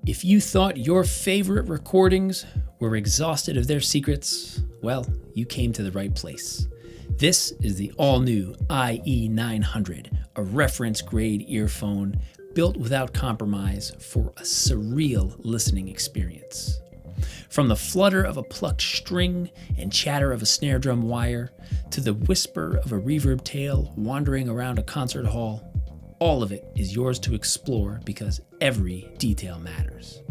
If you thought your favorite recordings were exhausted of their secrets, well, you came to the right place. This is the all-new IE900, a reference-grade earphone built without compromise for a surreal listening experience. From the flutter of a plucked string and chatter of a snare drum wire, to the whisper of a reverb tail wandering around a concert hall, all of it is yours to explore because every detail matters.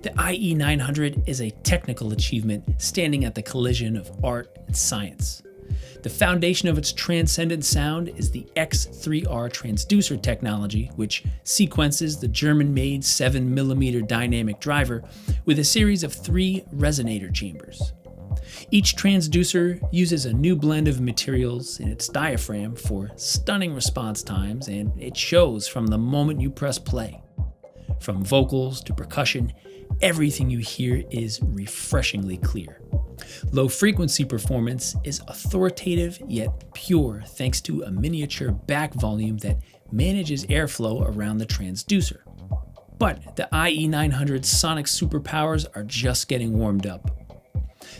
The IE900 is a technical achievement standing at the collision of art and science. The foundation of its transcendent sound is the X3R transducer technology, which sequences the German-made 7mm dynamic driver with a series of 3 resonator chambers. Each transducer uses a new blend of materials in its diaphragm for stunning response times, and it shows from the moment you press play. From vocals to percussion, everything you hear is refreshingly clear. Low frequency performance is authoritative yet pure thanks to a miniature back volume that manages airflow around the transducer. But the IE900's sonic superpowers are just getting warmed up.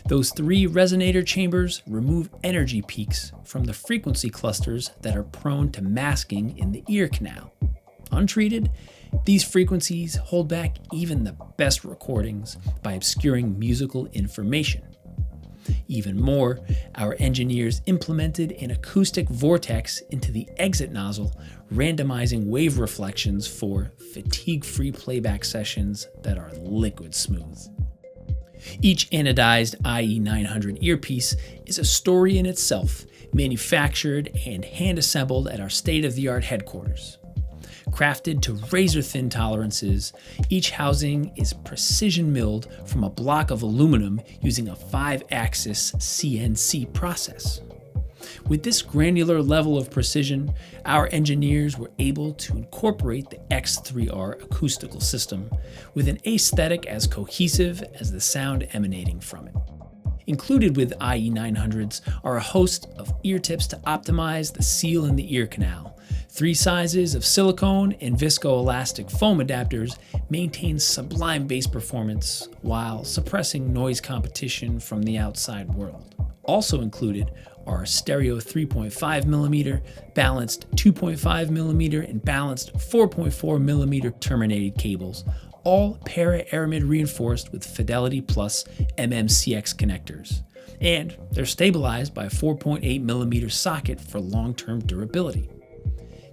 Those 3 resonator chambers remove energy peaks from the frequency clusters that are prone to masking in the ear canal. Untreated, these frequencies hold back even the best recordings by obscuring musical information. Even more, our engineers implemented an acoustic vortex into the exit nozzle, randomizing wave reflections for fatigue-free playback sessions that are liquid smooth. Each anodized IE900 earpiece is a story in itself, manufactured and hand-assembled at our state-of-the-art headquarters. Crafted to razor-thin tolerances, each housing is precision-milled from a block of aluminum using a 5-axis CNC process. With this granular level of precision, our engineers were able to incorporate the X3R acoustical system with an aesthetic as cohesive as the sound emanating from it. Included with IE900s are a host of ear tips to optimize the seal in the ear canal. 3 sizes of silicone and viscoelastic foam adapters maintain sublime bass performance while suppressing noise competition from the outside world. Also included are stereo 3.5mm, balanced 2.5mm, and balanced 4.4mm terminated cables, all para-aramid reinforced with Fidelity Plus MMCX connectors. And they're stabilized by a 4.8mm socket for long-term durability.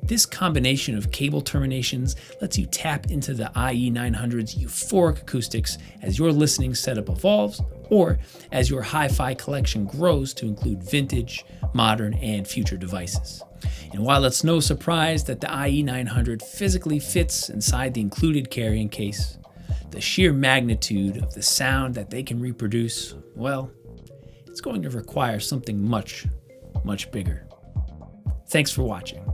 This combination of cable terminations lets you tap into the IE900's euphoric acoustics as your listening setup evolves, or as your hi-fi collection grows to include vintage, modern, and future devices. And while it's no surprise that the IE900 physically fits inside the included carrying case, the sheer magnitude of the sound that they can reproduce, well, it's going to require something much, much bigger. Thanks for watching.